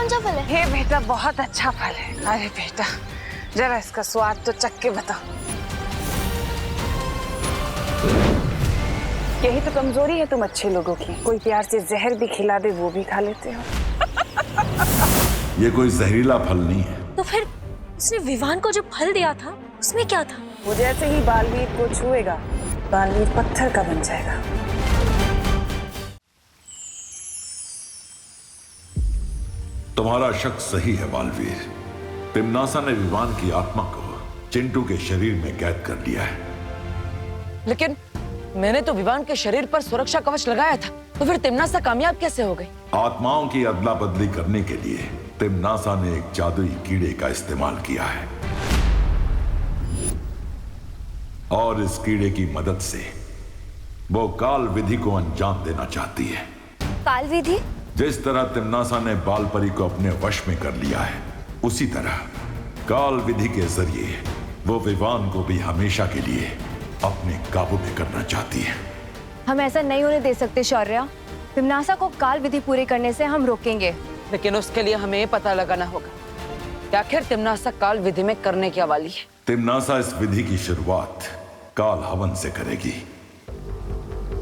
कौन सा फल है? ये बेटा बहुत अच्छा फल है। अरे बेटा जरा इसका स्वाद तो चख के बताओ। यही तो कमजोरी है तुम अच्छे लोगों की, कोई प्यार से जहर भी खिला दे वो भी खा लेते हो। ये कोई जहरीला फल नहीं है। तो फिर उसने विवान को जो फल दिया था उसमें क्या था? वो जैसे ही बालवीर को छुएगा बालवीर पत्थर का बन जाएगा। तुम्हारा शक सही है बालवीर। तिम्नासा ने विवान की आत्मा को चिंटू के शरीर में कैद कर लिया है। लेकिन मैंने तो विवान के शरीर पर सुरक्षा कवच लगाया था, तो फिर तिम्नासा कामयाब कैसे हो गई? आत्माओं की अदला बदली करने के लिए तिम्नासा ने एक जादुई कीड़े का इस्तेमाल किया है और इस कीड़े की मदद से वो काल विधि को अंजाम देना चाहती है। काल विधि? जिस तरह तिम्नासा ने बालपरी को अपने वश में कर लिया है, उसी तरह काल विधि के जरिए वो विवान को भी हमेशा के लिए अपने काबू में करना चाहती है। हम ऐसा नहीं होने दे सकते शौर्या। तिम्नासा को काल विधि पूरी करने से हम रोकेंगे। लेकिन उसके लिए हमें पता लगाना होगा कि आखिर तिम्नासा काल विधि में करने क्या वाली है। तिम्नासा इस विधि की शुरुआत काल हवन से करेगी।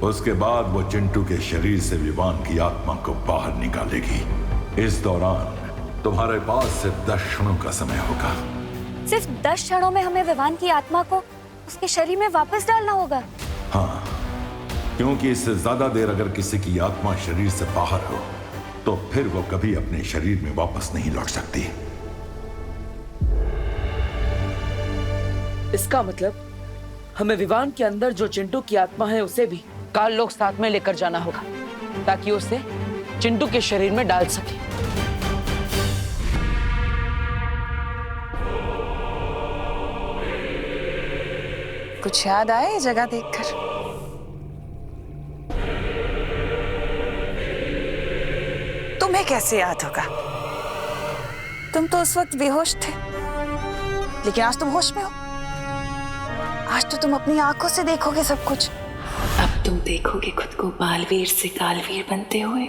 उसके बाद वो चिंटू के शरीर से विवान की आत्मा को बाहर निकालेगी। इस दौरान तुम्हारे पास सिर्फ 10 क्षणों का समय होगा। सिर्फ 10 क्षणों में हमें विवान की आत्मा को उसके शरीर में वापस डालना होगा? हाँ, क्योंकि इससे ज्यादा देर अगर किसी की आत्मा शरीर से बाहर हो तो फिर वो कभी अपने शरीर में वापस नहीं लौट सकती। इसका मतलब हमें विवान के अंदर जो चिंटू की आत्मा है उसे भी काल लोग साथ में लेकर जाना होगा, ताकि उसे चिंटू के शरीर में डाल सके। कुछ याद आया ये जगह देखकर? तुम्हें कैसे याद होगा? तुम तो उस वक्त बेहोश थे, लेकिन आज तुम होश में हो। आज तो तुम अपनी आंखों से देखोगे सब कुछ। अब तुम देखोगे खुद को बालवीर से कालवीर बनते हुए।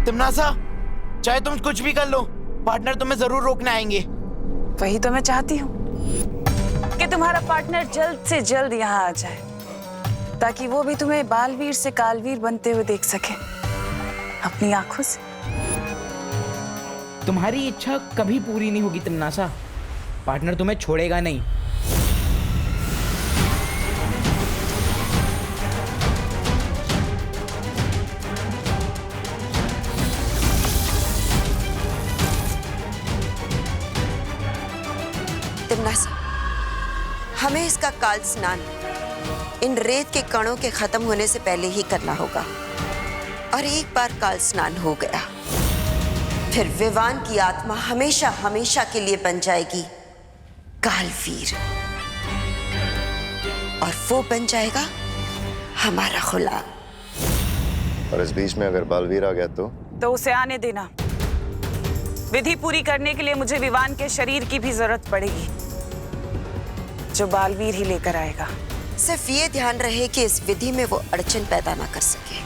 तिम्नासा, चाहे तुम कुछ भी कर लो, पार्टनर तुम्हें जरूर रोकने आएंगे। वही तो मैं चाहती हूँ कि तुम्हारा पार्टनर जल्द से जल्द यहाँ आ जाए, ताकि वो भी तुम्हें बालवीर से कालवीर बनते हुए देख सके अपनी आंखों से। तुम्हारी इच्छा कभी पूरी नहीं होगी तिम्नासा। पार्टनर तुम्हें छोड़ेगा नहीं। तिम्नासा, हमें इसका काल स्नान इन रेत के कणों के खत्म होने से पहले ही करना होगा। और एक बार काल स्नान हो गया, फिर विवान की आत्मा हमेशा हमेशा के लिए बन जाएगी कालवीर, और वो बन जाएगा हमारा गुलाम। और इस बीच में अगर बालवीर आ गया तो उसे आने देना। विधि पूरी करने के लिए मुझे विवान के शरीर की भी जरूरत पड़ेगी, जो बालवीर ही लेकर आएगा। सिर्फ ये ध्यान रहे कि इस विधि में वो अड़चन पैदा ना कर सके।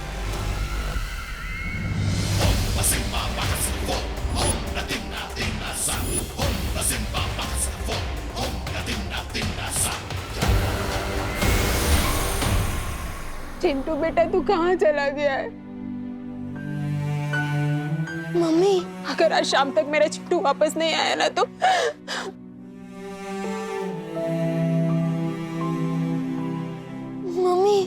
चिंटू बेटा तू कहाँ चला गया है? मम्मी, अगर आज शाम तक मेरा चिंटू वापस नहीं आया ना तो मम्मी।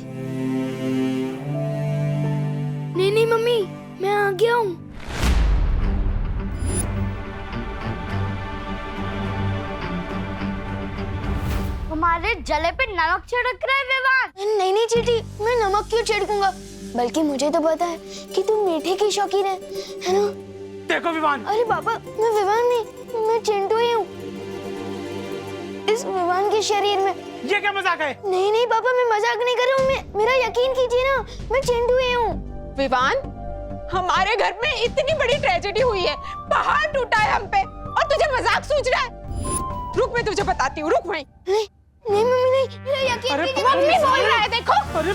नहीं मम्मी, मैं आ गया हूँ। हमारे जले पे नमक छिड़क रहा है विवान। नहीं चीटी, मैं नमक क्यों छिड़कूंगा? बल्कि मुझे तो पता है कि तू मीठे की शौकीन है ना? देखो विवान। अरे पापा, मैं विवान नहीं, मैं चिंटू ही हूँ। इस विवान के शरीर में। ये क्या मजाक है? नहीं पापा, मैं मजाक नहीं कर रहा हूँ। मेरा यकीन कीजिए ना, मैं चिंटू ही हूँ। विवान, हमारे घर में इतनी बड़ी ट्रेजेडी हुई है, पहाड़ टूटा है हम पे, और तुझे मजाक सूझ रहा है? रुक, मैं तुझे बताती हूँ, रुक वहीं। नहीं मम्मी नहीं, ये यकीन अरे कीजिए, मम्मी मम्मी बोल रहा है, देखो। अरे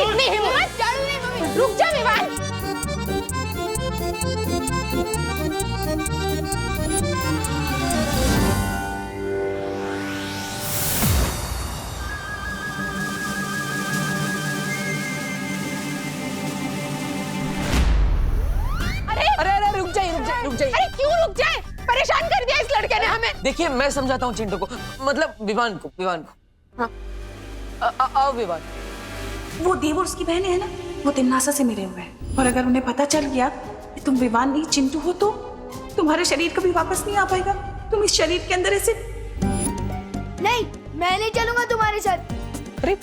इतनी हिम्मत, रुक जा विवान। अरे रुक जाइए रुक जाइए। अरे क्यों रुक जाए? परेशान कर दिया इस लड़के ने हमें। देखिए मैं समझाता हूँ चिंटू को, मतलब विवान को। हाँ। आओ विवान। वो देव और उसकी बहन है ना, वो तिमनासा से मिले हुए हैं, और अगर उन्हें पता चल गया कि तुम विवान नहीं चिंटू हो तो तुम्हारा शरीर कभी वापस नहीं आ पाएगा। तुम इस शरीर के अंदर ऐसे। नहीं, मैं नहीं चलूंगा तुम्हारे साथ। अरे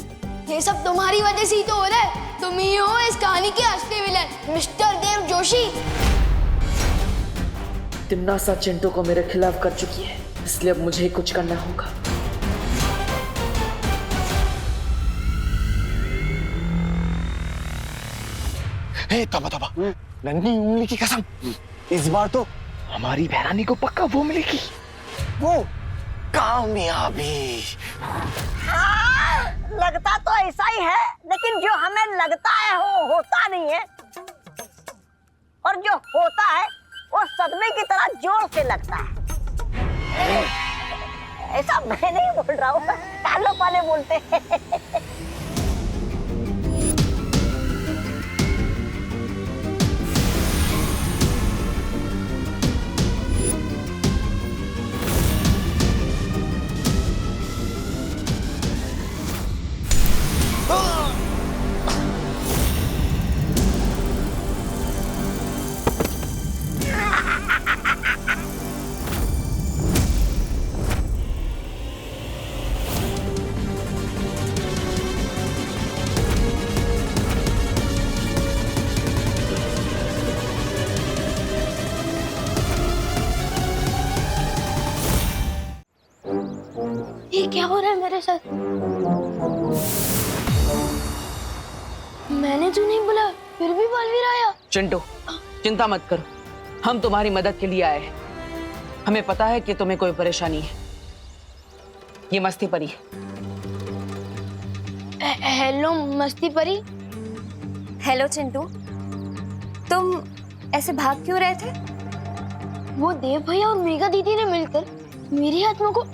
ये सब तुम्हारी वजह से ही तो हो रहा है। तुम ही हो इस कहानी के असली विलन, मिस्टर देव जोशी। तिमनासा चिंटू को मेरे खिलाफ कर चुकी है, इसलिए अब मुझे कुछ करना होगा। हे तबा नन्ही उंगली की कसम, इस बार तो हमारी बहरानी को पक्का वो मिलेगी, वो कामयाबी। लगता तो ऐसा ही है, लेकिन जो हमें लगता है वो होता नहीं है, और जो होता है वो सदमे की तरह जोर से लगता है। ऐसा मैं नहीं बोल रहा हूँ, कालो पाले बोलते हैं। ये क्या हो रहा है मेरे साथ? मैंने तो नहीं बोला, फिर भी बलवीर आया। चिंटू चिंता मत करो, हम तुम्हारी मदद के लिए आए हैं। हमें पता है कि तुम्हें कोई परेशानी है। ये मस्ती परी है। हेलो मस्ती परी। हेलो चिंटू, तुम ऐसे भाग क्यों रहे थे? वो देव भैया और मेघा दीदी ने मिलकर मेरी आत्मा को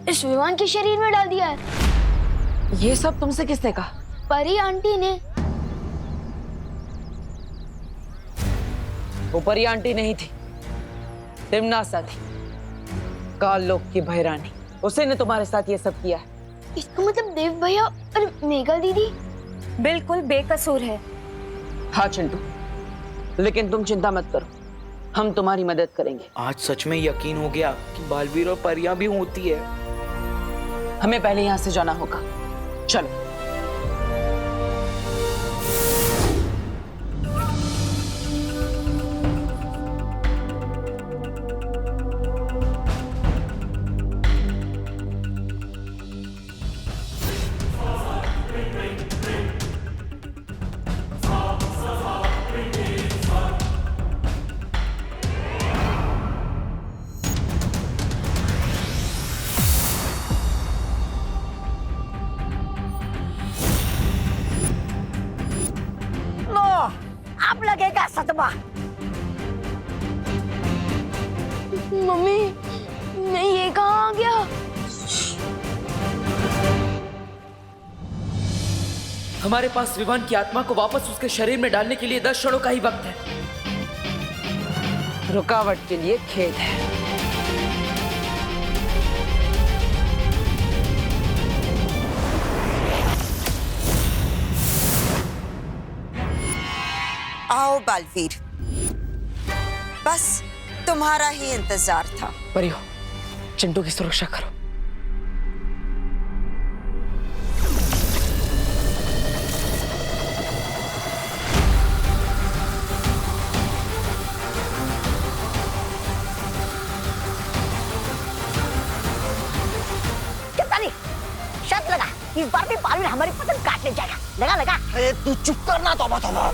इस विमान के शरीर में डाल दिया है। ये सब तुमसे किसने कहा? परी आंटी ने। वो परी आंटी नहीं थी, तिमनासा थी, काल लोक की बहरानी। उसी ने तुम्हारे साथ ये सब किया है। इसका मतलब देव भैया और मेघा दीदी बिल्कुल बेकसूर है। हाँ चिंटू, लेकिन तुम चिंता मत करो, हम तुम्हारी मदद करेंगे। आज सच में यकीन हो गया कि बालवीर और परियां भी होती है। हमें पहले यहाँ से जाना होगा, चलो। अब लगेगा सदमा। मम्मी, नहीं ये कहाँ आ गया? हमारे पास विमान की आत्मा को वापस उसके शरीर में डालने के लिए 10 क्षणों का ही वक्त है। रुकावट के लिए खेद है। आओ बालवीर, बस तुम्हारा ही इंतजार था। परियो, चिंटू की सुरक्षा करो। शर्त लगा, इस बार भी बालवीर हमारी पतंग काट ले जाएगा। लगा लगा। अरे तू चुप करना। तौबा तौबा।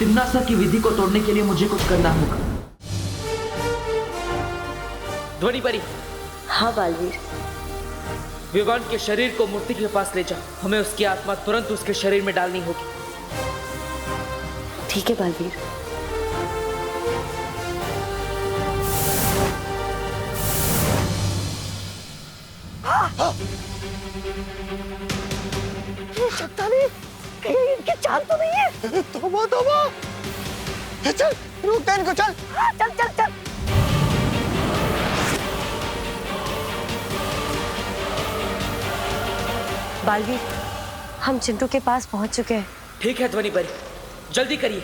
तिम्नासा की विधि को तोड़ने के लिए मुझे कुछ करना होगा। ध्वनि परी। हाँ बालवीर। विवान के शरीर को मूर्ति के पास ले जा। हमें उसकी आत्मा तुरंत उसके शरीर में डालनी होगी। ठीक है बालवीर। कहीं इनकी चाल तो नहीं है। तोबा तोबा। चल रुक दे इनको, चल। चल चल चल। बालवीर, हम चिंटू के पास पहुंच चुके हैं। ठीक है ध्वनि परी, जल्दी करिए।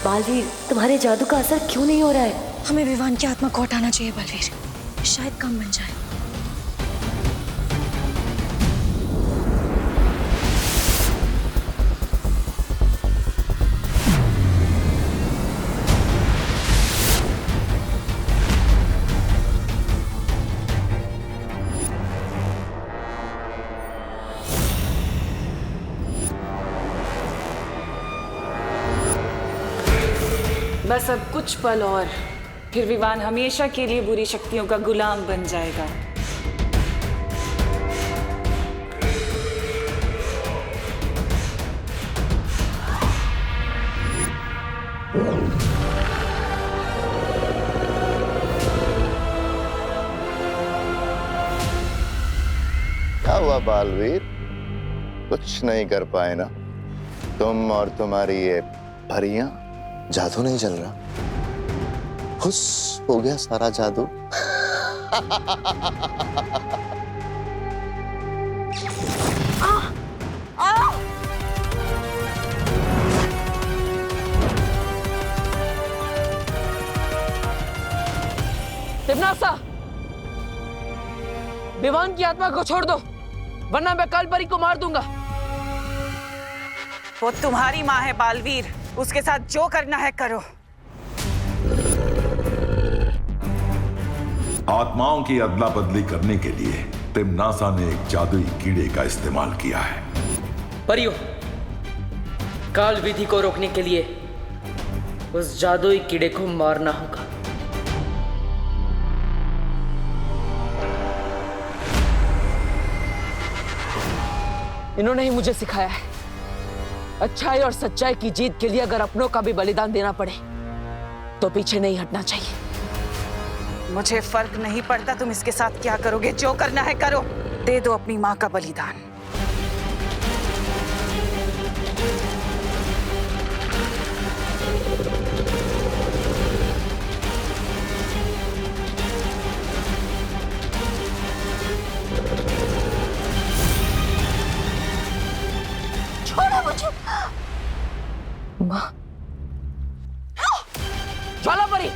बालवीर, तुम्हारे जादू का असर क्यों नहीं हो रहा है? हमें विवान की आत्मा को हटाना चाहिए बलवीर, शायद काम बन जाए। बस अब कुछ पल और, फिर विवान हमेशा के लिए बुरी शक्तियों का गुलाम बन जाएगा। क्या हुआ बालवीर? कुछ नहीं कर पाए ना तुम और तुम्हारी ये परियां? जादू नहीं चल रहा? खुश हो गया सारा जादू? तिम्नासा, विवान की आत्मा को छोड़ दो, वरना मैं काल परी को मार दूंगा। वो तुम्हारी माँ है बालवीर, उसके साथ जो करना है करो। आत्माओं की अदला बदली करने के लिए तिम्नासा ने एक जादुई कीड़े का इस्तेमाल किया है। परियों, काल विधि को रोकने के लिए उस जादुई कीड़े को मारना होगा। इन्होंने ही मुझे सिखाया है, अच्छाई और सच्चाई की जीत के लिए अगर अपनों का भी बलिदान देना पड़े तो पीछे नहीं हटना चाहिए। मुझे फर्क नहीं पड़ता तुम इसके साथ क्या करोगे, जो करना है करो। दे दो अपनी माँ का बलिदान। छोड़ो मुझे। माँ, ज्वाला परी,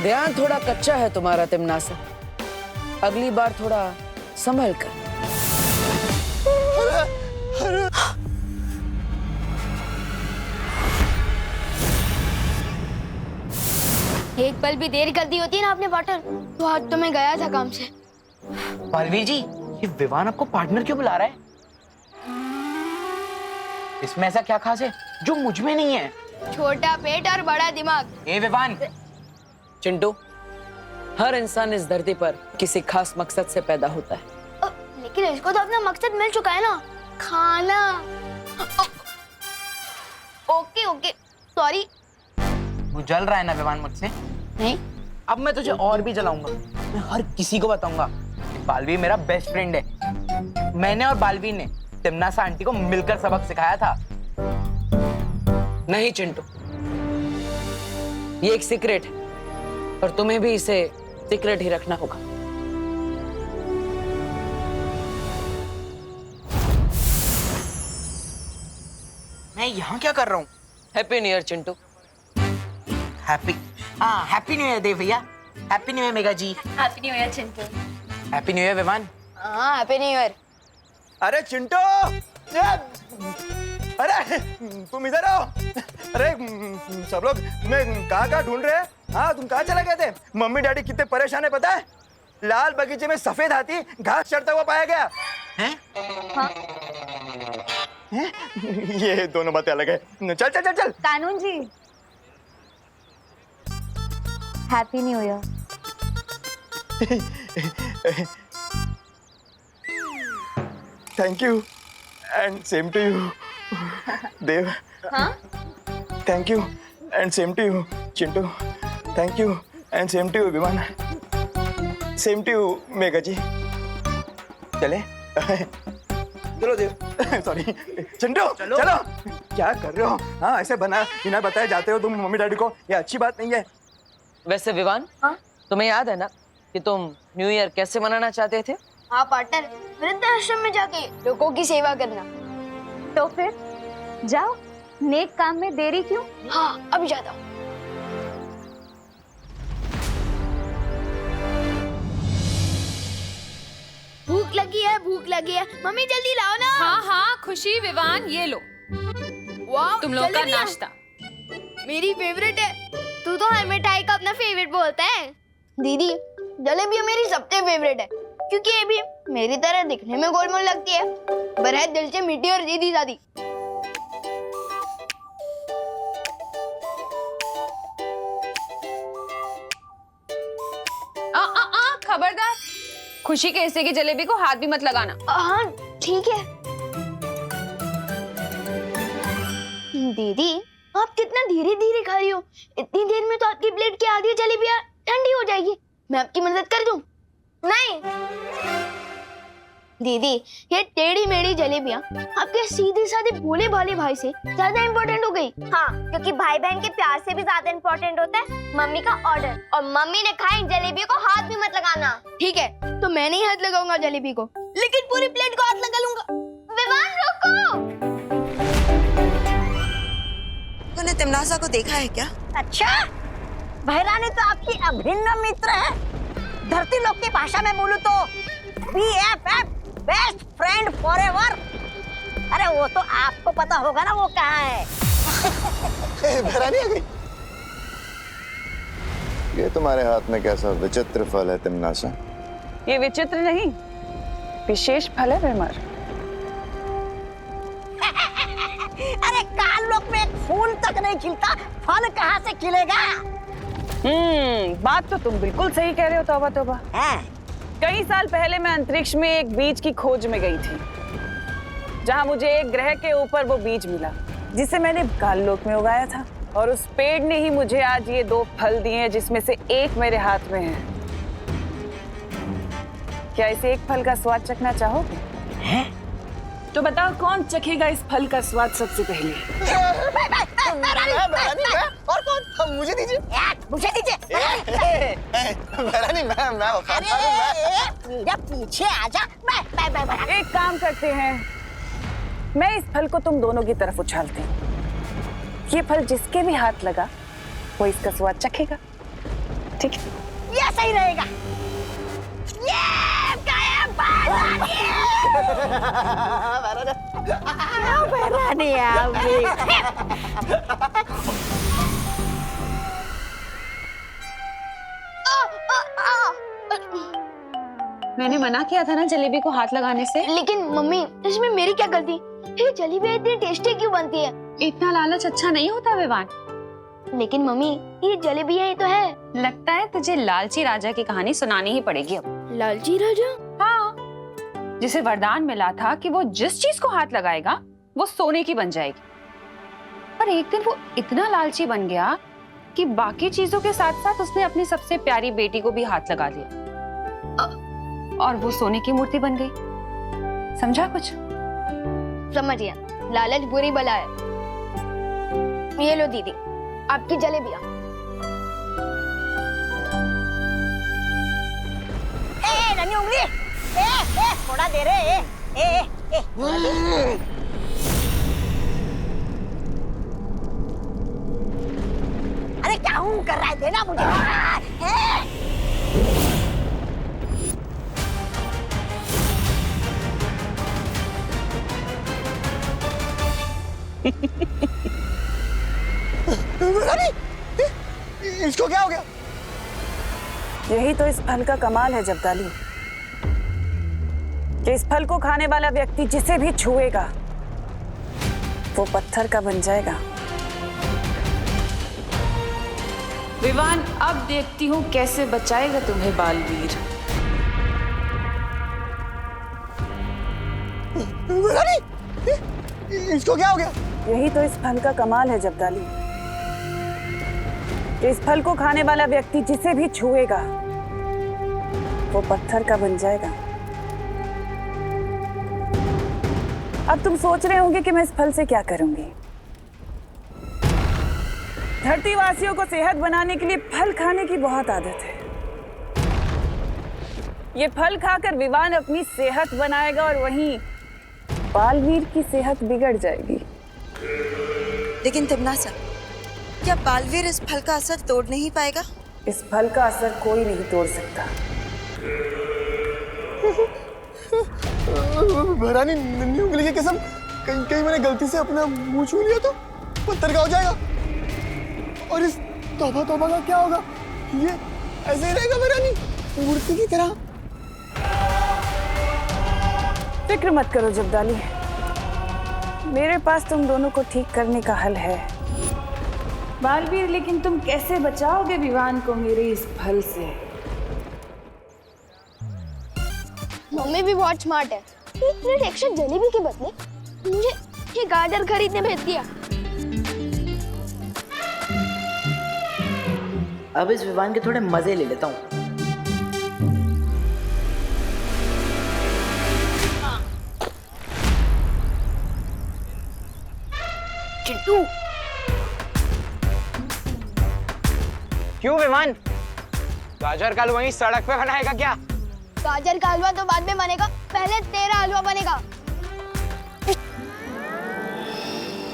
ध्यान थोड़ा कच्चा है तुम्हारा तिमनासा, अगली बार थोड़ा संभल कर। एक पल भी देर कर दी होती ना आपने पार्टनर, तो आज तो मैं गया था काम से। बालवीर जी, ये विवान आपको पार्टनर क्यों बुला रहा है? इसमें ऐसा क्या खास है जो मुझ में नहीं है? छोटा पेट और बड़ा दिमाग। ए विवान। चिंटू, हर इंसान इस धरती पर किसी खास मकसद से पैदा होता है। लेकिन इसको तो अपना मकसद मिल चुका है ना, खाना। Okay okay sorry. तू जल रहा है ना विवान मुझसे? नहीं। अब मैं तुझे और भी जलाऊंगा। मैं हर किसी को बताऊंगा कि बालवीर मेरा बेस्ट फ्रेंड है। मैंने और बालवीर ने तिमनासा आंटी को मिलकर सबक सिखाया था। नहीं चिंटू, ये एक सीक्रेट है और तुम्हें भी इसे सीक्रेट ही रखना होगा। मैं यहाँ क्या कर रहा हूँ? Happy new year Chintu. Happy new year Dev भैया। Happy new year Mega ji. Happy new year Chintu. Happy new year Vivaan. हाँ हैप्पी न्यू ईयर। अरे चिंटू, अरे तुम इधर आओ। अरे सब लोग तुम्हें कहाँ ढूंढ रहे हैं? हाँ तुम कहाँ चले गए थे? मम्मी डैडी कितने परेशान है पता है? लाल बगीचे में सफेद हाथी घास चढ़ता हुआ पाया गया है। हाँ? ये दोनों बातें अलग है। चल चल चल चल। कानून जी, happy new year. Thank you and same to you Dev. हाँ? Thank you and same to you Chintu. Thank you and same to you Viman. Same to you Mega ji. चले चलो देव। सॉरी चिंटू चलो। क्या कर रहे हो? हाँ ऐसे बिना बताए जाते हो तुम मम्मी डैडी को, ये अच्छी बात नहीं है। वैसे विवान, तुम्हें याद है ना कि तुम न्यू ईयर कैसे मनाना चाहते थे? हाँ पार्टनर, वृद्धाश्रम में जाके लोगों की सेवा करना। तो फिर जाओ, नेक काम में देरी क्यों? हाँ अभी जाता हूँ। भूख लगी है, भूख लगी है। मम्मी जल्दी लाओ ना। हाँ हाँ खुशी विवान, ये लो वाह, तुम लोग का जलेबियाँ। नाश्ता। मेरी फेवरेट है। तू तो हर मिठाई का अपना फेवरेट बोलता है। दीदी जलेबियाँ मेरी सबसे फेवरेट है, क्योंकि ये भी मेरी तरह दिखने में गोलमोल लगती है, पर है दिल से मीठी और सीधी सादी। खबरदार, खुशी के हिस्से की जलेबी को हाथ भी मत लगाना। हाँ ठीक है। दीदी आप कितना धीरे धीरे खा रही हो, इतनी देर में तो आपकी प्लेट की आधी जलेबियाँ ठंडी हो जाएगी। मैं आपकी मदद कर दूं? नहीं दीदी, ये टेढ़ी मेढ़ी जलेबियाँ आपके सीधे साधे भोले भाले भाई से ज्यादा इम्पोर्टेंट हो गई। हाँ, क्योंकि भाई बहन के प्यार से भी ज्यादा इम्पोर्टेंट होता है मम्मी का ऑर्डर, और मम्मी ने कहा इन जलेबियों को हाथ भी मत लगाना। ठीक है, तो मैं नहीं हाथ लगाऊंगा जलेबी को, लेकिन पूरी प्लेट को हाथ लगा लूंगा। विवान रुको। तूने तिमनासा को देखा है क्या? अच्छा, बहरानी तो आपकी अभिन्न मित्र है। धरती लोक की भाषा में बोलूं तो BFF, बेस्ट फ्रेंड फॉरएवर। अरे वो तो आपको पता होगा ना वो कहाँ है। बहरानी आ गई। ये तुम्हारे हाथ में कैसा विचित्र फल है तिमनासा? ये विचित्र नहीं, विशेष फल है विमर। अरे काल लोक में एक फूल तक नहीं खिलता, फल कहाँ से खिलेगा? बात तो तुम बिल्कुल सही कह रहे हो। तौबा तौबा। कई साल पहले मैं अंतरिक्ष में एक बीज की खोज में गई थी, जहां मुझे एक ग्रह के ऊपर वो बीज मिला जिसे मैंने काल लोक में उगाया था, और उस पेड़ ने ही मुझे आज ये 2 फल दिए हैं, जिसमें से एक मेरे हाथ में है। क्या इस एक फल का स्वाद चखना चाहोगे? तो बताओ कौन चखेगा इस फल का स्वाद सबसे पहले? और कौन? मुझे दीजिए। मुझे दीजिए। बहरानी मैं अरे पीछे आजा। मैं एक काम करते हैं, मैं इस फल को तुम दोनों की तरफ उछालती हूँ। ये फल जिसके भी हाथ लगा वो इसका स्वाद चखेगा, ठीक है? ये सही रहेगा। ये नहीं मैंने मना किया था ना जलेबी को हाथ लगाने से। लेकिन मम्मी इसमें मेरी क्या गलती? ये जलेबी इतनी टेस्टी क्यों बनती है? इतना लालच अच्छा नहीं होता विवान। लेकिन मम्मी ये जलेबी है, ये तो है। लगता है तुझे लालची राजा की कहानी सुनानी ही पड़ेगी अब। लालची राजा? हाँ, जिसे वरदान मिला था कि वो जिस चीज को हाथ लगाएगा वो सोने की बन जाएगी। पर एक दिन वो इतना लालची बन गया कि बाकी चीजों के साथ साथ उसने अपनी सबसे प्यारी बेटी को भी हाथ लगा लिया और वो सोने की मूर्ति बन गई। समझा कुछ? समझ गया, लालच बुरी बला है। ये लो दीदी, आपकी जलेबियां। नन्ही उंगली, थोड़ा दे रे। थोड़ा दे। अरे क्या हूँ कर रहा है, देना मुझे। इसको क्या हो गया? यही तो इस फल का कमाल है जब्दाली, कि इस फल को खाने वाला व्यक्ति जिसे भी छुएगा वो पत्थर का बन जाएगा। विवान, अब देखती हूँ कैसे बचाएगा तुम्हें बालवीर। इसको क्या हो गया? यही तो इस फल का कमाल है जब्दाली, कि इस फल को खाने वाला व्यक्ति जिसे भी छुएगा वो पत्थर का बन जाएगा। अब तुम सोच रहे होंगे कि मैं इस फल से क्या करूंगी। धरती वासियों को सेहत बनाने के लिए फल खाने की बहुत आदत है। ये फल खाकर विवान अपनी सेहत बनाएगा और वहीं बालवीर की सेहत बिगड़ जाएगी। लेकिन तिमनासा, क्या बालवीर इस फल का असर तोड़ नहीं पाएगा? इस फल का असर कोई नहीं तोड़ सकता। भरानी, नन्ही उंगली की कसम, कहीं मैंने गलती से अपना मुंह छू लिया तो पत्थर का हो जाएगा। और इस तौबा तौबा का क्या होगा? ये ऐसे ही रहेगा भरानी, मूर्ति की तरह। फिक्र मत करो जब्दाली, मेरे पास तुम दोनों को ठीक करने का हल है। बालवीर, लेकिन तुम कैसे बचाओगे विवान को मेरे इस फल से? मम्मी भी बहुत स्मार्ट है। एक प्लेट एक्स्ट्रा जलेबी के बदले मुझे ये गाजर खरीदने भेज दिया। अब इस विवान के थोड़े मजे ले लेता हूँ। चिंटू, क्यों विमान? गाजर का हलवा वहीं सड़क पे बनाएगा क्या? गाजर का हलवा तो बाद में बनेगा, पहले तेरा हलवा बनेगा।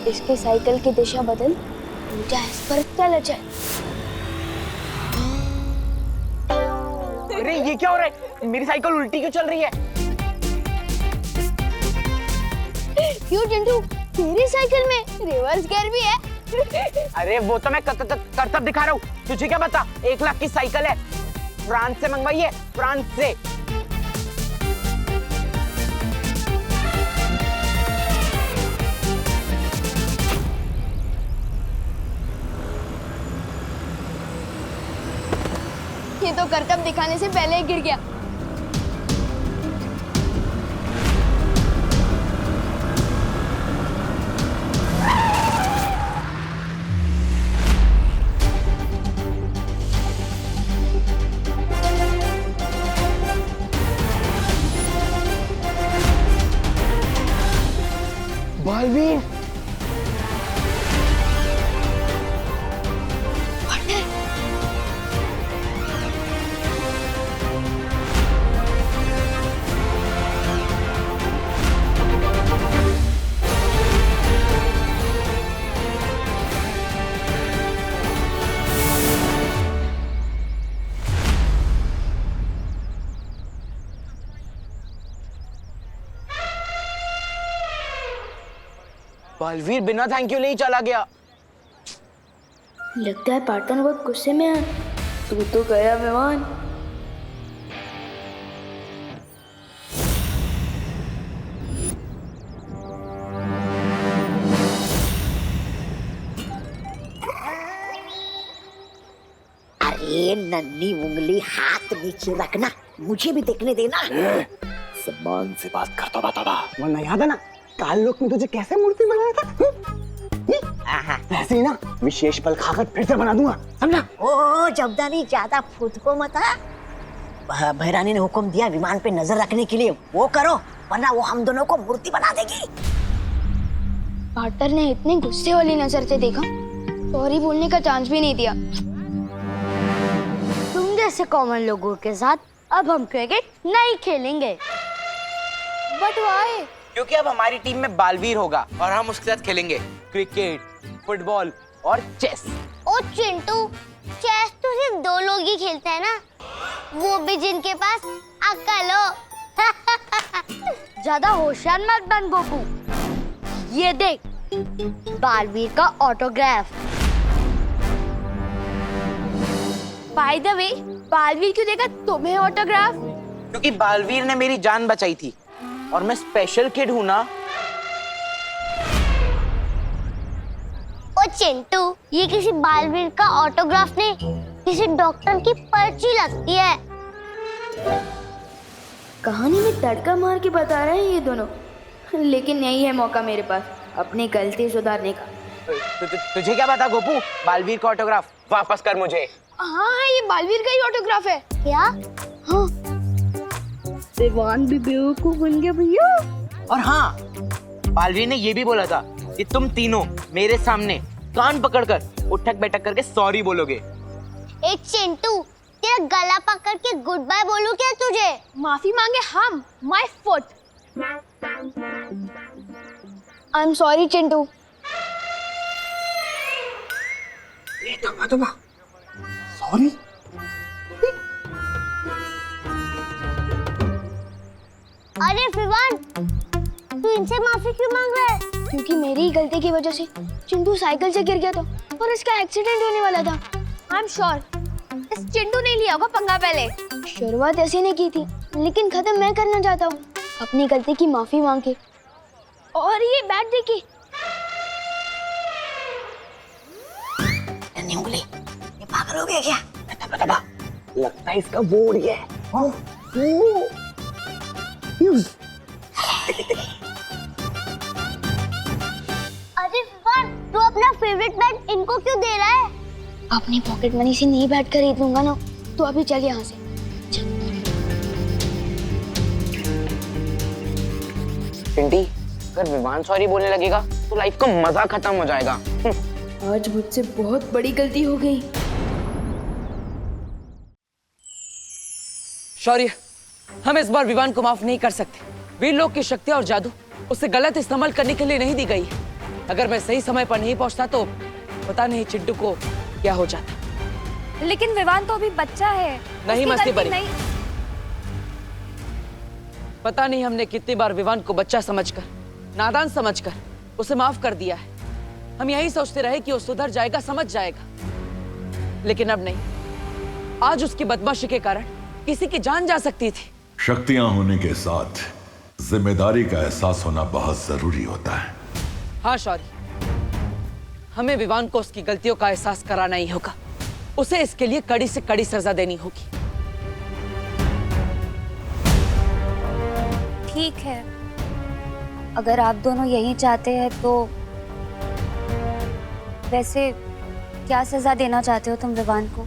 इसकी साइकिल की दिशा बदल, ऊंचा इस पर चल जाए। अरे ये क्या हो रहा है? मेरी साइकिल उल्टी क्यों चल रही है? क्यों चिंटू, तेरी साइकिल में रिवर्स गियर भी है? अरे वो तो मैं करतब दिखा रहा हूँ, तुझे क्या पता? 1 लाख की साइकिल है, फ्रांस से मंगवाई है, फ्रांस से। ये तो करतब दिखाने से पहले ही गिर गया। बालवीर, बालवीर बिना थैंक यू ले ही चला गया। लगता है पार्टनर बहुत गुस्से में है। तू तो गया मेहमान। अरे नन्ही उंगली हाथ नीचे रखना, मुझे भी देखने देना। सम्मान से बात करता बताबा, वरना याद है ना काल लोक में तुझे कैसे मूर्ति बनाया था? ऐसे ही ना विशेष पल खाकर फिर से बना दूंगा, समझा? ओ जबदानी ज्यादा खुद को मत आ। भैरानी ने हुक्म दिया विमान पे नजर रखने के लिए, वो करो वरना वो हम दोनों को मूर्ति बना देगी। पार्टनर ने इतने गुस्से वाली नजर से देखा, सॉरी बोलने का चांस भी नहीं दिया। तुम जैसे कॉमन लोगों के साथ अब हम क्रिकेट नहीं खेलेंगे। But why? क्योंकि अब हमारी टीम में बालवीर होगा और हम उसके साथ खेलेंगे क्रिकेट, फुटबॉल और चेस। ओ चिंटू, चेस तो सिर्फ 2 लोग ही खेलते हैं ना, वो भी जिनके पास अक्ल हो। ज्यादा होशियार मत बन गोपू। ये देख बालवीर का autograph. By the way, Baalveer क्यों देगा तुम्हें ऑटोग्राफ? क्योंकि बालवीर ने मेरी जान बचाई थी और मैं स्पेशल किड हूँ ना। ओ चिंटू, ये किसी बालवीर का ऑटोग्राफ नहीं, किसी डॉक्टर की पर्ची लगती है। कहानी में तड़का मार के बता रहे हैं ये दोनों, लेकिन यही है मौका मेरे पास अपनी गलती सुधारने का। तुझे क्या पता गोपू, बालवीर का ऑटोग्राफ वापस कर मुझे। हाँ, ये बालवीर का ही ऑटोग्राफ है। क्या? हाँ, विवान भी बेवकूफ बन गया भैया। और हाँ, बालवीर ने ये भी बोला था कि तुम तीनों मेरे सामने कान पकड़कर उठक बैठक करके सॉरी बोलोगे। ए चिंटू, तेरा गला पकड़ के गुड बाय बोलूं क्या तुझे? माफी मांगे हम, my foot. I am sorry Chintu. Sorry? अरे विवान, तू इनसे माफी क्यों मांग रहा है? क्योंकि मेरी ही गलती की वजह से चिंटू साइकिल से गिर गया था और इसका एक्सीडेंट होने वाला था। आई एम श्योर इस चिंटू ने लिया होगा पंगा पहले। शुरुआत ऐसे नहीं की थी, लेकिन खत्म मैं करना चाहता हूँ अपनी गलती की माफी मांग के। और ये बैट देखिए। नन्ही उंगली, ये पागल हो गया क्या? लगता है इसका वो उड़ गया है। अरे विवान, तू अपना फेवरेट बैट इनको क्यों दे रहा है? अपनी पॉकेट मनी से नहीं बैट खरीद लूंगा ना, तो अभी चल यहाँ से। पिंटी, अगर विमान सॉरी बोलने लगेगा तो लाइफ का मजा खत्म हो जाएगा। आज मुझसे बहुत बड़ी गलती हो गई। शौर्य, हम इस बार विवान को माफ नहीं कर सकते। वीर लोग की शक्ति और जादू उसे गलत इस्तेमाल करने के लिए नहीं दी गई है। अगर मैं सही समय पर नहीं पहुंचता तो पता नहीं चिंटू को क्या हो जाता। लेकिन विवान तो अभी बच्चा है। नहीं उसकी मस्ती गलती बड़ी। पता नहीं हमने कितनी बार विवान को बच्चा समझकर, नादान समझकर उसे माफ कर दिया है। हम यही सोचते रहे कि वो सुधर जाएगा, समझ जाएगा, लेकिन अब नहीं। आज उसकी बदमाशी के कारण किसी की जान जा सकती थी। शक्तियां होने के साथ जिम्मेदारी का एहसास होना बहुत जरूरी होता है। हाँ शौर्य, हमें विवान को उसकी गलतियों का एहसास कराना ही होगा। उसे इसके लिए कड़ी से कड़ी सजा देनी होगी। ठीक है, अगर आप दोनों यही चाहते हैं तो वैसे क्या सजा देना चाहते हो तुम विवान को?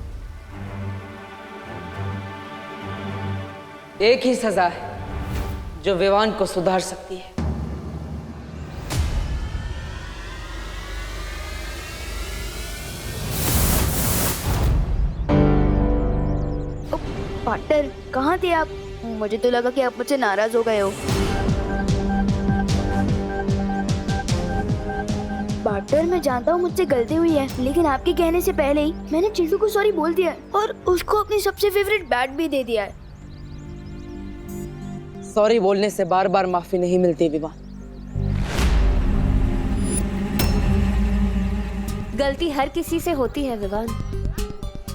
एक ही सजा है जो विवान को सुधार सकती है। पार्टनर, कहाँ थे आप? मुझे तो लगा कि आप मुझसे नाराज हो गए हो। पार्टनर, मैं जानता हूँ मुझसे गलती हुई है, लेकिन आपके कहने से पहले ही मैंने चिंटू को सॉरी बोल दिया है और उसको अपनी सबसे फेवरेट बैट भी दे दिया है। सॉरी बोलने से बार बार माफी नहीं मिलती विवान। गलती हर किसी से होती है विवान,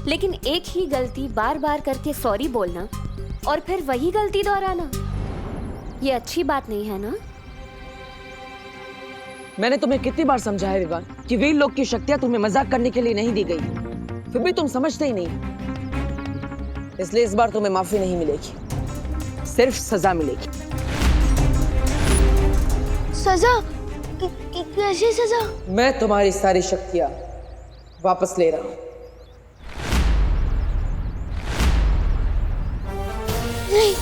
लेकिन एक ही गलती बार बार करके सॉरी बोलना और फिर वही गलती दोहराना, ये अच्छी बात नहीं है ना। मैंने तुम्हें कितनी बार समझाया विवान कि वीर लोग की शक्तियां तुम्हें मजाक करने के लिए नहीं दी गई, फिर भी तुम समझते ही नहीं। इसलिए इस बार तुम्हें माफी नहीं मिलेगी, सिर्फ सजा मिलेगी। सजा? कैसी सजा? मैं तुम्हारी सारी शक्तियां वापस ले रहा हूं। नहीं।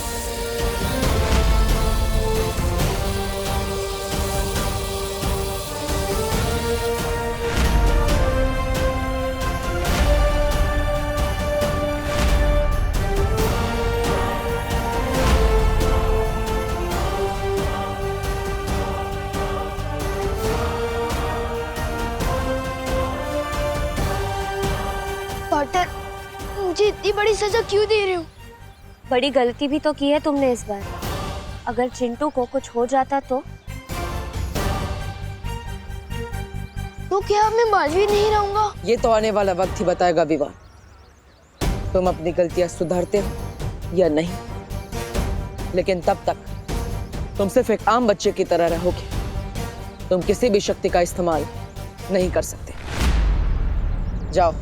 पार्टनर, मुझे इतनी बड़ी सजा क्यों दे रहे हो? बड़ी गलती भी तो की है तुमने इस बार। अगर चिंटू को कुछ हो जाता तो क्या मैं बालवीर नहीं रहूंगा? ये तो आने वाला वक्त ही बताएगा विवान, तुम अपनी गलतियां सुधारते हो या नहीं। लेकिन तब तक तुम सिर्फ एक आम बच्चे की तरह रहोगे, तुम किसी भी शक्ति का इस्तेमाल नहीं कर सकते। जाओ।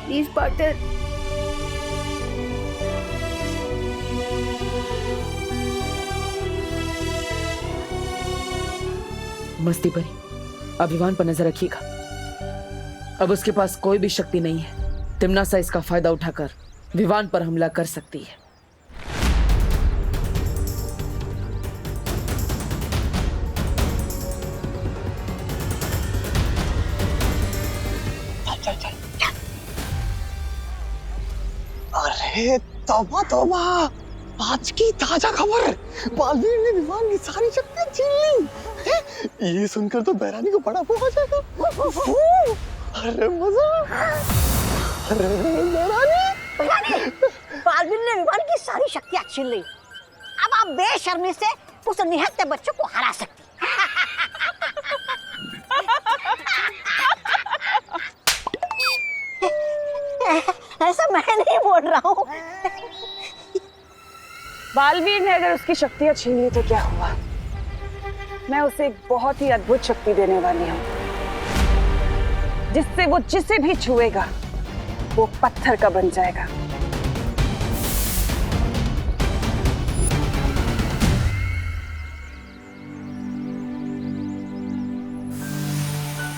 प्लीज पार्टनर, मस्ती परी, अभिमान पर नजर रखिएगा। अब उसके पास कोई भी शक्ति नहीं है। तिम्नासा इसका फायदा उठाकर विवान पर हमला कर सकती है। अरे तौबा तौबा, आज की ताजा खबर, बालवीर ने विवान की सारी शक्तियां छीन ली। ये सुनकर तो बैरानी को बड़ा वो आ जाएगा। अरे मजा। अरे बैरानी, बालवीर ने विवान की सारी शक्तियां छीन ली। अब आप बेशर्मी से उस निहत्थे बच्चों को हरा सकती। ऐसा मैं नहीं बोल रहा हूँ। बालवीर ने अगर उसकी शक्तियां छीन ली तो क्या हुआ? मैं उसे एक बहुत ही अद्भुत शक्ति देने वाली हूँ, जिससे वो जिसे भी छुएगा वो पत्थर का बन जाएगा।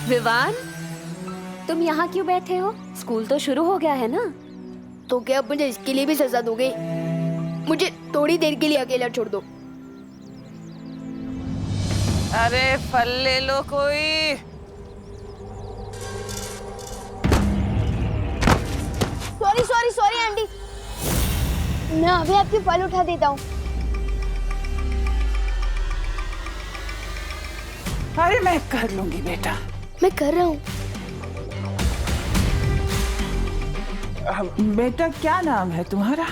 विवान, तुम यहाँ क्यों बैठे हो? स्कूल तो शुरू हो गया है ना। तो क्या आप मुझे इसके लिए भी सजा दोगे? मुझे थोड़ी देर के लिए अकेला छोड़ दो। अरे फल ले लो कोई। सॉरी सॉरी सॉरी आंटी, मैं अभी आपके फल उठा देता हूँ। अरे मैं कर लूंगी बेटा। मैं कर रहा हूँ। बेटा क्या नाम है तुम्हारा?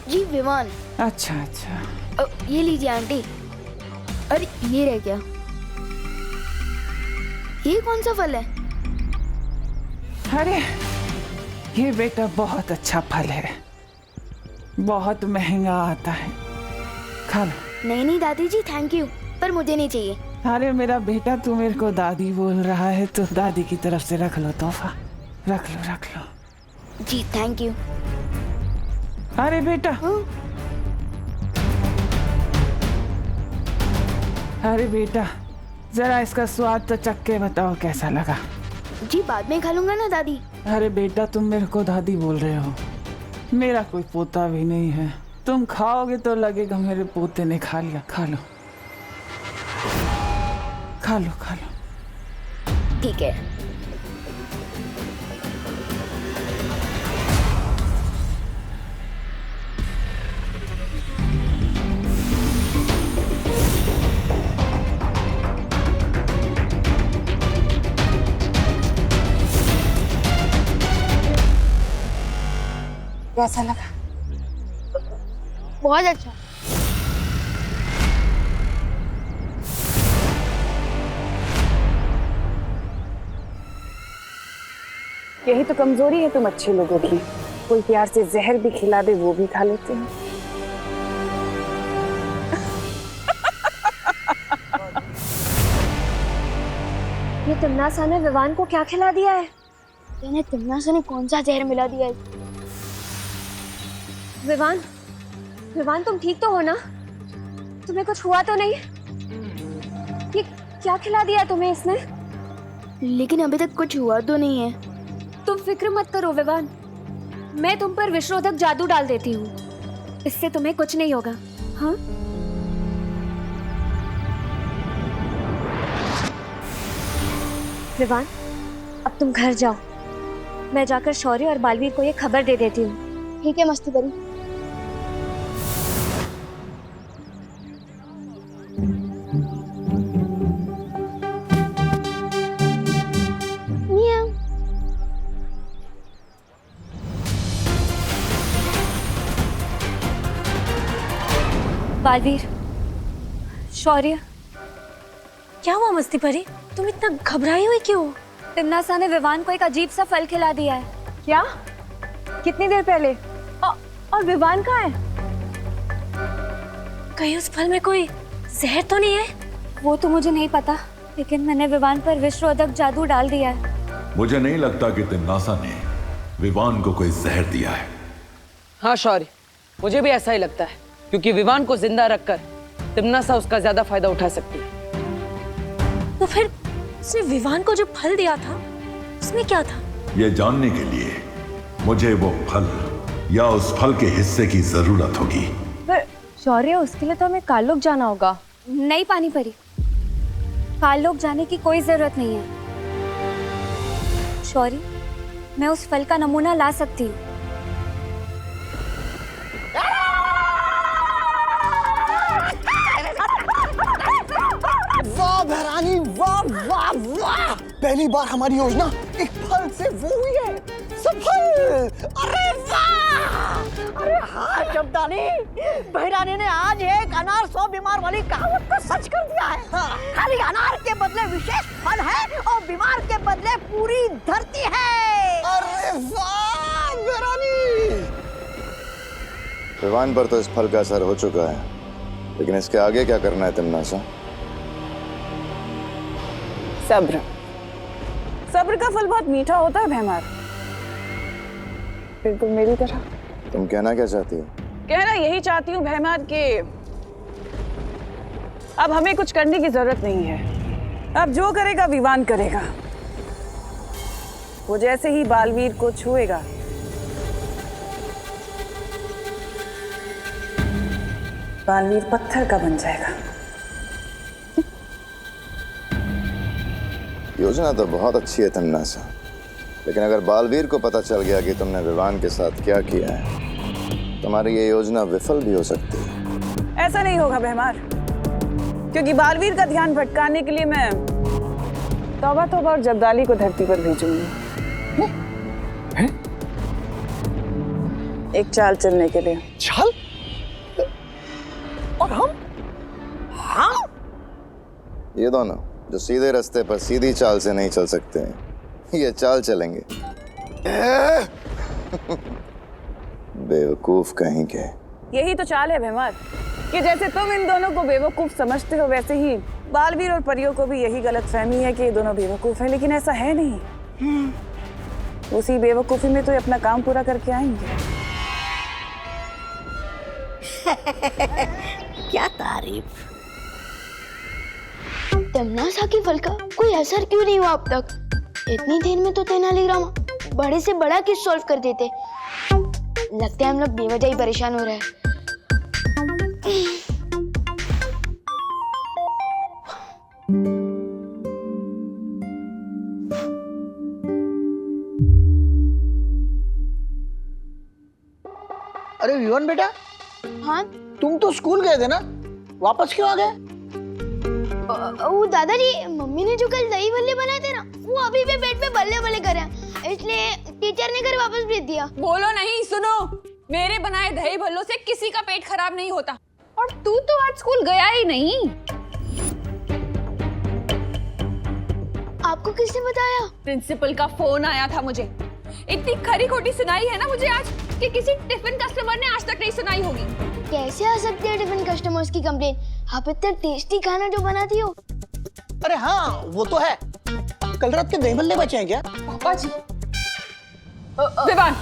जी विवान। अच्छा अच्छा। ये लीजिए आंटी। अरे ये रह गया। ये कौन सा फल है? अरे ये बेटा बहुत अच्छा फल है, बहुत महंगा आता है, खा लो। नहीं नहीं दादी जी, थैंक यू, पर मुझे नहीं चाहिए। अरे मेरा बेटा, तू मेरे को दादी बोल रहा है तो दादी की तरफ से रख लो तोहफा, रख लो रख लो। जी थैंक यू। अरे बेटा। अरे बेटा, जरा इसका स्वाद तो चख के बताओ कैसा लगा। जी बाद में खा लूंगा ना दादी। अरे बेटा, तुम मेरे को दादी बोल रहे हो, मेरा कोई पोता भी नहीं है। तुम खाओगे तो लगेगा मेरे पोते ने खा लिया। खा लो खा लो खा लो। ठीक है। कैसा लगा? बहुत अच्छा। यही तो कमजोरी है तुम अच्छे लोगों की, कोई प्यार से जहर भी खिला दे वो भी खा लेते हैं। ये तिमनासा ने विवान को क्या खिला दिया है? यानी तिमनासा ने कौन सा जहर मिला दिया है? विवान, विवान तुम ठीक तो हो ना? तुम्हें कुछ हुआ तो नहीं? ये क्या खिला दिया तुम्हें इसने? लेकिन अभी तक कुछ हुआ तो नहीं है। तुम फिक्र मत करो विवान, मैं तुम पर विषरोधक जादू डाल देती हूँ, इससे तुम्हें कुछ नहीं होगा। हाँ? विवान, अब तुम घर जाओ, मैं जाकर शौर्य और बालवीर को ये खबर दे देती हूँ। ठीक है मस्ती बड़ी। बालवीर, शौर्य, क्या हुआ मस्ती परी? तुम इतना घबराई हुई क्यों? तिमनासा ने विवान को एक अजीब सा फल खिला दिया है। क्या? कितनी देर पहले? और विवान कहाँ है? कहीं उस फल में कोई जहर तो नहीं है? वो तो मुझे नहीं पता, लेकिन मैंने विवान पर विषरोधक जादू डाल दिया है। मुझे नहीं लगता कि तिमनासा ने विवान को कोई जहर दिया है। हाँ शौर्य, मुझे भी ऐसा ही लगता है, क्योंकि विवान को जिंदा रखकर तिमनासा उसका ज्यादा फायदा उठा सकती है। तो फिर उसने विवान को जो फल दिया था उसमें क्या था? ये जानने के लिए मुझे वो फल या उस फल के हिस्से की जरूरत होगी। पर शौर्य, उसके लिए तो हमें काललोक जाना होगा। नहीं पानी परी, काललोक जाने की कोई जरूरत नहीं है। शौर्य, मैं उस फल का नमूना ला सकती हूँ। वाह भैरानी, वाह वाह वाह! पहली बार हमारी योजना एक फल से वो हुई है सफल। अरे वाह! अरे हाँ शब्दानी, बहरानी ने आज एक अनार 100 बीमार वाली कहावत को सच कर दिया है। खाली अनार के बदले विशेष फल है और बीमार के बदले पूरी धरती है। अरे वाह बहरानी! विवान पर तो इस फल का असर हो चुका है, लेकिन इसके आगे क्या करना है तिमनासा? सब्र। सब्र का फल बहुत मीठा होता है भैमार, बिल्कुल मेरी तरह। तुम कहना क्या चाहती हो? कहना यही चाहती हूँ भैमार के अब हमें कुछ करने की जरूरत नहीं है। अब जो करेगा विवान करेगा। वो जैसे ही बालवीर को छुएगा बालवीर पत्थर का बन जाएगा। योजना तो बहुत अच्छी है तिमनासा, लेकिन अगर बालवीर को पता चल गया कि तुमने विवान के साथ क्या किया है, तुम्हारी ये योजना विफल भी हो सकती है। ऐसा नहीं होगा भैमार, क्योंकि बालवीर का ध्यान भटकाने के लिए मैं तौबा तौबा और जब्दाली को धरती पर भेजूंगी। एक चाल चलने के लिए। चाल? और हम? ये दोनों जो सीधे रास्ते पर सीधी चाल से नहीं चल सकते हैं, ये चाल चलेंगे। बेवकूफ कहीं के। यही तो चाल है भैमार, कि जैसे तुम इन दोनों को बेवकूफ समझते हो, वैसे ही बालवीर और परियों को भी यही गलतफहमी है कि ये दोनों बेवकूफ हैं, लेकिन ऐसा है नहीं। उसी बेवकूफी में तो ये अपना काम पूरा करके आएंगे। क्या तारीफ! तिमनासा के फल का कोई असर क्यों नहीं हुआ अब तक? इतनी देर में तो तेनालीराम बड़े से बड़ा केस सॉल्व कर देते। लगता है हम लोग बेवजह ही परेशान हो रहे हैं। अरे विवान बेटा, हाँ? तुम तो स्कूल गए थे ना, वापस क्यों आ गए? वो दादाजी, मम्मी ने जो कल दही भल्ले बनाए थे ना, वो अभी भी पेट पे बल्ले बल्ले कर रहे हैं, इसलिए टीचर ने घर वापस भेज दिया। बोलो नहीं, सुनो। मेरे बनाए दही भल्लों से किसी का पेट खराब नहीं होता। और तू तो आज स्कूल गया ही नहीं। आपको किसने बताया? प्रिंसिपल का फोन आया था मुझे। इतनी खरी खोटी सुनाई है ना मुझे आज कि किसी टिफिन कस्टमर ने आज तक नहीं सुनाई होगी। कैसे आ सकती है टिफिन कस्टमर्स की कंप्लेन? आप इतना टेस्टी खाना जो बनाती हो। अरे हाँ वो तो है, कल रात के दही भल्ले बचे हैं क्या? पापा जी। विवान,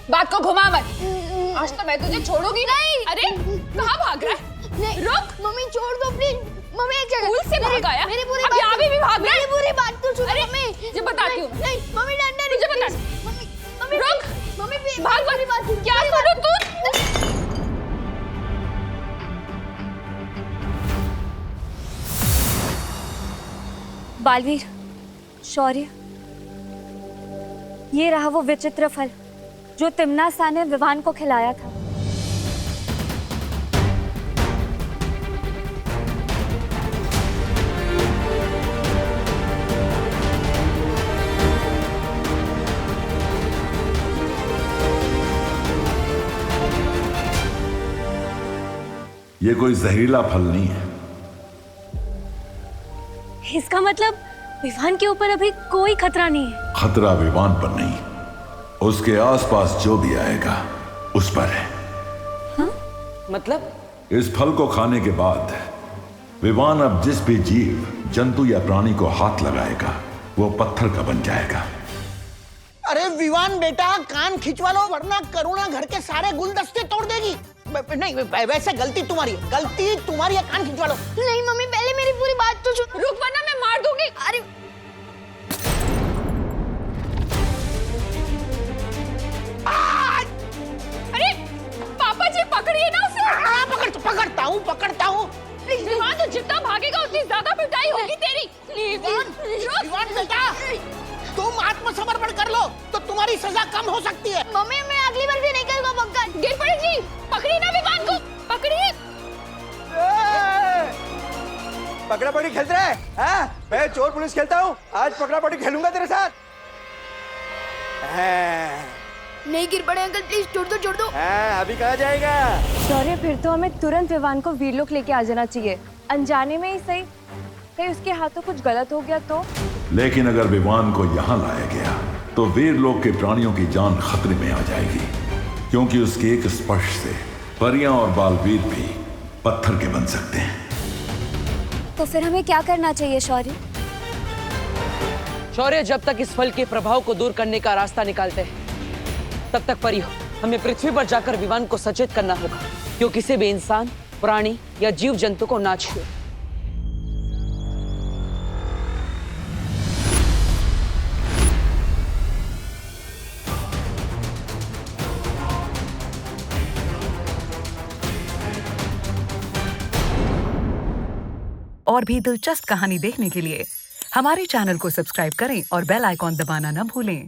बात को घुमा मत। आज तो मैं तुझे छोड़ूंगी नहीं। अरे कहाँ भाग रहा है? नहीं रुक। मम्मी छोड़ दो प्लीज। मम्मी एक जगह स्कूल से भाग आया? मेरी पूरी अब बात यहाँ भी भाग रहा है? मेरी पूरी बात तो सुनो अरे, मम्मी। तुझे बताती हूँ। नहीं मम्मी डंडा तुझे बता। मम्मी मम्मी रुक। मम्मी प्लीज भाग मेरी बात सुनो। क्या सुनो तू? बालवीर, शौर्य, ये रहा वो विचित्र फल जो तिम्ना सा ने विवान को खिलाया था। ये कोई जहरीला फल नहीं है। इसका मतलब विवान के ऊपर अभी कोई खतरा नहीं है। खतरा विवान पर नहीं, उसके आसपास जो भी आएगा उस पर है। मतलब? इस फल को खाने के बाद विवान अब जिस भी जीव, जंतु या प्राणी को हाथ लगाएगा वो पत्थर का बन जाएगा। अरे विवान बेटा कान खिंचवा लो वरना करुणा घर के सारे गुलदस्ते तोड़ देगी। नहीं वैसे गलती तुम्हारी है, गलती तुम्हारी है, कान खिंचवा लो। नहीं मम्मी पहले मेरी पूरी बात तो सुनो। रुक वरना मैं मार दूंगी। अरे अरे पापा जी पकड़िए ना उसे। पकड़ता हूँ। विवान तो जितना भागेगा उतनी ज्यादा पिटाई होगी तेरी। विवान बेटा तुम आत्मसमर्पण कर लो तो तुम्हारी सजा कम हो सकती है। मम्मी मैं अगली बार भी नहीं करूंगा पक्का। गिर पड़ेगी। पकड़िए ना विवान को, पकड़िए। पकड़ा पकड़ी खेलते रहे? हाँ? मैं चोर पुलिस खेलता हूँ, आज पकड़ा पकड़ी खेलूंगा तेरे साथ। नहीं गिर पड़े अंकल प्लीज, छोड़ दो। अभी कहाँ जाएगा? शौर्य, फिर तो हमें तुरंत विवान को वीरलोक लेके आ जाना चाहिए। अनजाने में ही सही, कहीं उसके हाथों कुछ गलत हो गया तो। लेकिन अगर विवान को यहाँ लाया गया तो वीरलोक के प्राणियों की जान खतरे में आ जाएगी, क्योंकि उसके एक स्पर्श से परियां और बालवीर भी पत्थर के बन सकते हैं। तो फिर हमें क्या करना चाहिए शौर्य? शौर्य, जब तक इस फल के प्रभाव को दूर करने का रास्ता निकालते हैं तब तक परियों हमें पृथ्वी पर जाकर विवान को सचेत करना होगा, क्यों किसी भी इंसान, प्राणी या जीव जंतु को ना छुए। और भी दिलचस्प कहानी देखने के लिए हमारे चैनल को सब्सक्राइब करें और बेल आइकॉन दबाना न भूलें।